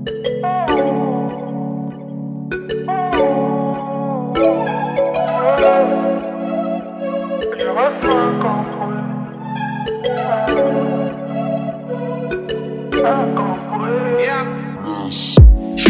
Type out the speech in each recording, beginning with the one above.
Je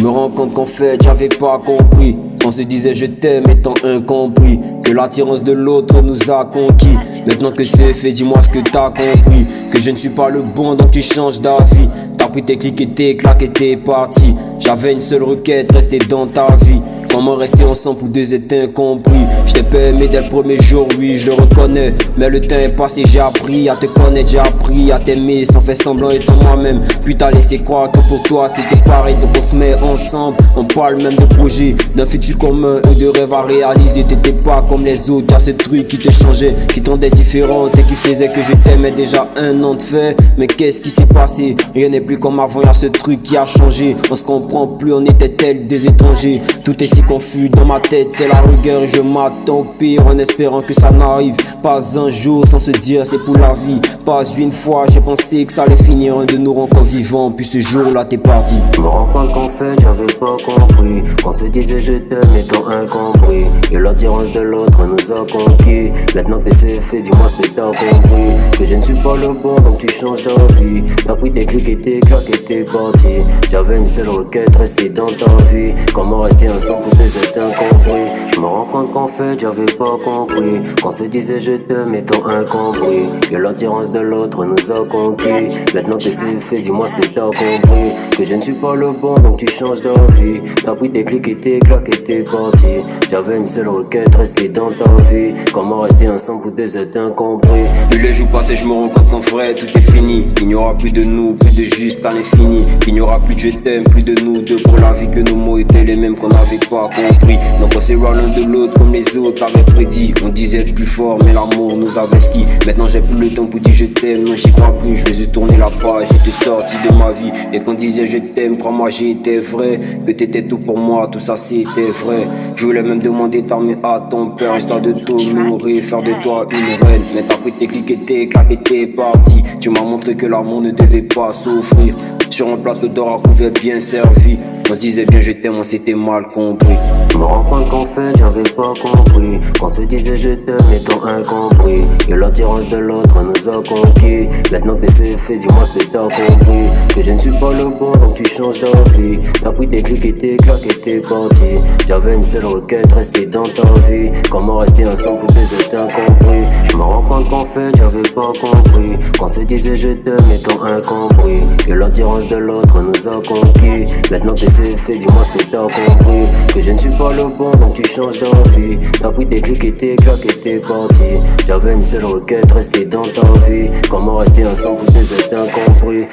me rends compte qu'en fait j'avais pas compris. On se disait je t'aime étant incompris, que l'attirance de l'autre nous a conquis. Maintenant que c'est fait, dis-moi ce que t'as compris, que je ne suis pas le bon donc tu changes d'avis. T'as pris tes clics et tes claques et t'es parti. J'avais une seule requête, rester dans ta vie. Comment rester ensemble pour deux est incompris. Je t'ai pas aimé dès le premier jour, oui je le reconnais. Mais le temps est passé, j'ai appris à te connaître, j'ai appris à t'aimer sans faire semblant étant moi-même. Puis t'as laissé croire que pour toi c'était pareil. Donc on se met ensemble, on parle même de projet, d'un futur commun et de rêves à réaliser. T'étais pas comme les autres, y'a ce truc qui te changeait, qui te rendait différente et qui faisait que je t'aimais déjà un an de fait. Mais qu'est-ce qui s'est passé? Rien n'est plus comme avant, y'a ce truc qui a changé. On se comprend plus, on était tels des étrangers. Tout est si confus dans ma tête, c'est la rigueur et je m'attends au pire en espérant que ça n'arrive pas un jour sans se dire c'est pour la vie. Pas une fois j'ai pensé que ça allait finir, un de nous encore vivant, puis ce jour-là t'es parti. Je me rends compte qu'en fait j'avais pas compris, qu'on se disait je t'aime étant incompris, et l'attirance de l'autre nous a conquis. Maintenant que c'est fait, dis-moi ce que t'as compris, que je ne suis pas le bon donc tu changes d'avis. T'as pris tes clics et tes claques et t'es parti. J'avais une seule requête, rester dans ta vie. Comment rester ensemble pour deux être incompris. Je me rends compte qu'en fait j'avais pas compris, qu'on se disait je t'aime étant incompris, que l'attirance de l'autre nous a conquis. Maintenant que c'est fait, dis-moi ce que t'as compris, que je ne suis pas le bon donc tu changes d'avis. T'as pris tes clics et tes claques et t'es parti. J'avais une seule requête, rester dans ta vie. Comment rester ensemble pour deux être incompris. Plus les jours passent et je me rends compte qu'en vrai tout est fini. Il n'y aura plus de nous, plus de juste à l'infini. Il n'y aura plus de je t'aime, plus de nous deux pour la vie, que nos mots étaient les mêmes qu'on n'avait pas compris. Donc on s'est l'un de l'autre comme les autres avaient prédit. On disait être plus fort mais l'amour nous avait ski. Maintenant j'ai plus le temps pour dire je t'aime, non j'y crois plus. Je vais juste tourner la page, j'étais sorti de ma vie. Et qu'on disait je t'aime, crois-moi j'étais vrai, que t'étais tout pour moi, tout ça c'était vrai. Je voulais même demander ta main à ton père, histoire de t'honorer, faire de toi une reine. Mais t'as pris tes clics et tes claques et t'es parti. Tu m'as montré que l'amour ne devait pas s'offrir. Sur un plateau d'or à couvert bien servi. On se disait bien je t'aime, on s'était mal compris. Je me rends compte qu'en fait j'avais pas compris, qu'on se disait je t'aime étant incompris, et l'attirance de l'autre nous a conquis. Maintenant que c'est fait, dis-moi ce que t'as compris, que je ne suis pas le bon donc tu changes d'avis. T'as pris tes clics et tes claques et t'es parti. J'avais une seule requête, rester dans ta vie. Comment rester ensemble pour deux être incompris. Je me rends compte qu'en fait j'avais pas compris, qu'on se disait je t'aime étant incompris, que l'attirance de l'autre nous a conquis. Maintenant que c'est fait, dis-moi ce que t'as compris, que je ne suis pas le bon donc tu changes d'avis. T'as pris tes clics et tes claques et t'es parti. J'avais une seule requête, rester dans ta vie. Comment rester ensemble pour deux être incompris.